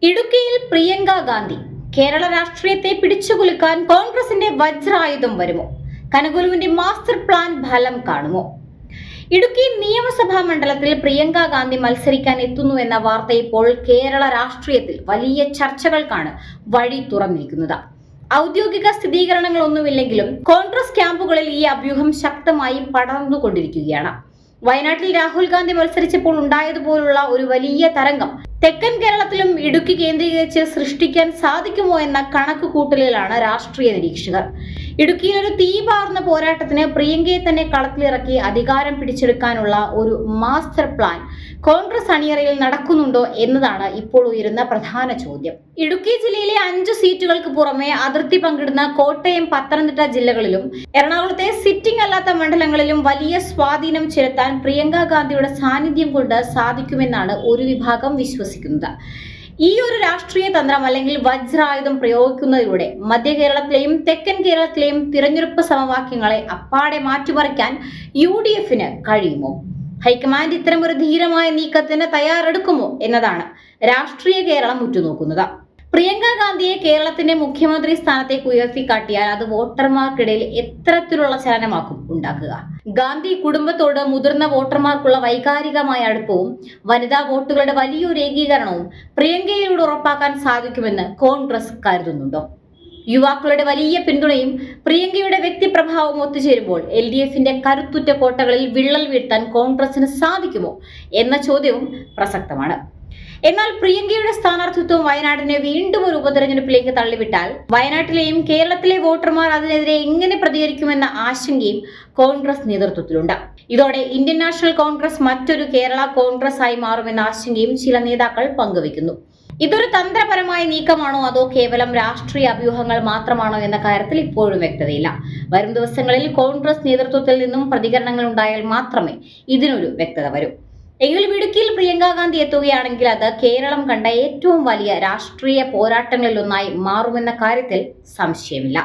ഇടുക്കിയിൽ പ്രിയങ്ക ഗാന്ധി കേരള രാഷ്ട്രീയത്തെ പിടിച്ചുകുലുക്കാൻ കോൺഗ്രസിന്റെ വജ്രായുധം വരുമോ? കനകുലുവിന്റെ മാസ്റ്റർ പ്ലാൻ ഫലം കാണുമോ? ഇടുക്കി നിയമസഭാ മണ്ഡലത്തിൽ പ്രിയങ്ക ഗാന്ധി മത്സരിക്കാൻ എത്തുന്നു എന്ന വാർത്ത ഇപ്പോൾ കേരള രാഷ്ട്രീയത്തിൽ വലിയ ചർച്ചകൾക്കാണ് വഴി തുറന്നിരിക്കുന്നത്. ഔദ്യോഗിക സ്ഥിരീകരണങ്ങളൊന്നുമില്ലെങ്കിലും കോൺഗ്രസ് ക്യാമ്പുകളിൽ ഈ അഭ്യൂഹം ശക്തമായി പടർന്നുകൊണ്ടിരിക്കുകയാണ്. വയനാട്ടിൽ രാഹുൽ ഗാന്ധി മത്സരിച്ചപ്പോൾ ഉണ്ടായതുപോലുള്ള ഒരു വലിയ തരംഗം തെക്കൻ കേരളത്തിലും ഇടുക്കി കേന്ദ്രീകരിച്ച് സൃഷ്ടിക്കാൻ സാധിക്കുമോ എന്ന കണക്കുകൂട്ടലിലാണ് രാഷ്ട്രീയ നിരീക്ഷകർ. ഇടുക്കിയിൽ ഒരു തീപാർന്ന പോരാട്ടത്തിന് പ്രിയങ്കയെ തന്നെ കളത്തിലിറക്കി അധികാരം പിടിച്ചെടുക്കാനുള്ള ഒരു മാസ്റ്റർ പ്ലാൻ കോൺഗ്രസ് അണിയറയിൽ നടക്കുന്നുണ്ടോ എന്നതാണ് ഇപ്പോൾ ഉയരുന്ന പ്രധാന ചോദ്യം. ഇടുക്കി ജില്ലയിലെ 5 സീറ്റുകൾക്ക് പുറമെ അതിർത്തി പങ്കിടുന്ന കോട്ടയം, പത്തനംതിട്ട ജില്ലകളിലും എറണാകുളത്തെ സിറ്റിംഗ് അല്ലാത്ത മണ്ഡലങ്ങളിലും വലിയ സ്വാധീനം ചെലുത്താൻ പ്രിയങ്ക ഗാന്ധിയുടെ സാന്നിധ്യം കൊണ്ട് സാധിക്കുമെന്നാണ് ഒരു വിഭാഗം വിശ്വസിക്കുന്നത്. ഈ ഒരു രാഷ്ട്രീയ തന്ത്രം അല്ലെങ്കിൽ വജ്രായുധം പ്രയോഗിക്കുന്നതിലൂടെ മധ്യ കേരളത്തിലെയും തെക്കൻ കേരളത്തിലെയും തിരഞ്ഞെടുപ്പ് സമവാക്യങ്ങളെ അപ്പാടെ മാറ്റിമറിക്കാൻ UDFന് കഴിയുമോ? ഹൈക്കമാൻഡ് ഇത്തരമൊരു ധീരമായ നീക്കത്തിന് തയ്യാറെടുക്കുമോ എന്നതാണ് രാഷ്ട്രീയ കേരളം ഉറ്റുനോക്കുന്നത്. പ്രിയങ്ക ഗാന്ധിയെ കേരളത്തിന്റെ മുഖ്യമന്ത്രി സ്ഥാനത്തേക്ക് ഉയർത്തിക്കാട്ടിയാൽ അത് വോട്ടർമാർക്കിടയിൽ എത്തരത്തിലുള്ള ചലനമാക്കും ഉണ്ടാക്കുക? ഗാന്ധി കുടുംബത്തോട് മുതിർന്ന വോട്ടർമാർക്കുള്ള വൈകാരികമായ അടുപ്പവും വനിതാ വോട്ടുകളുടെ വലിയൊരു ഏകീകരണവും പ്രിയങ്കയിലൂടെ ഉറപ്പാക്കാൻ സാധിക്കുമെന്ന് കോൺഗ്രസ് കരുതുന്നുണ്ടോ? യുവാക്കളുടെ വലിയ പിന്തുണയും പ്രിയങ്കയുടെ വ്യക്തിപ്രഭാവവും ഒത്തുചേരുമ്പോൾ LDFന്റെ കരുത്തുറ്റ കോട്ടകളിൽ വിള്ളൽ വീഴ്ത്താൻ കോൺഗ്രസിന് സാധിക്കുമോ എന്ന ചോദ്യവും പ്രസക്തമാണ്. എന്നാൽ പ്രിയങ്കയുടെ സ്ഥാനാർത്ഥിത്വം വയനാടിനെ വീണ്ടും ഒരു ഉപതെരഞ്ഞെടുപ്പിലേക്ക് തള്ളിവിട്ടാൽ വയനാട്ടിലെയും കേരളത്തിലെ വോട്ടർമാർ അതിനെതിരെ എങ്ങനെ പ്രതികരിക്കുമെന്ന ആശങ്കയും കോൺഗ്രസ് നേതൃത്വത്തിലുണ്ട്. ഇതോടെ ഇന്ത്യൻ നാഷണൽ കോൺഗ്രസ് മറ്റൊരു കേരള കോൺഗ്രസ് ആയി മാറുമെന്ന ആശങ്കയും ചില നേതാക്കൾ പങ്കുവയ്ക്കുന്നു. ഇതൊരു തന്ത്രപരമായ നീക്കമാണോ അതോ കേവലം രാഷ്ട്രീയ അഭ്യൂഹങ്ങൾ മാത്രമാണോ എന്ന കാര്യത്തിൽ ഇപ്പോഴും വ്യക്തതയില്ല. വരും ദിവസങ്ങളിൽ കോൺഗ്രസ് നേതൃത്വത്തിൽ നിന്നും പ്രതികരണങ്ങൾ ഉണ്ടായാൽ മാത്രമേ ഇതിനൊരു വ്യക്തത വരൂ. എങ്കിലും ഇടുക്കിയിൽ പ്രിയങ്ക ഗാന്ധി എത്തുകയാണെങ്കിൽ അത് കേരളം കണ്ട ഏറ്റവും വലിയ രാഷ്ട്രീയ പോരാട്ടങ്ങളിലൊന്നായി മാറുമെന്ന കാര്യത്തിൽ സംശയമില്ല.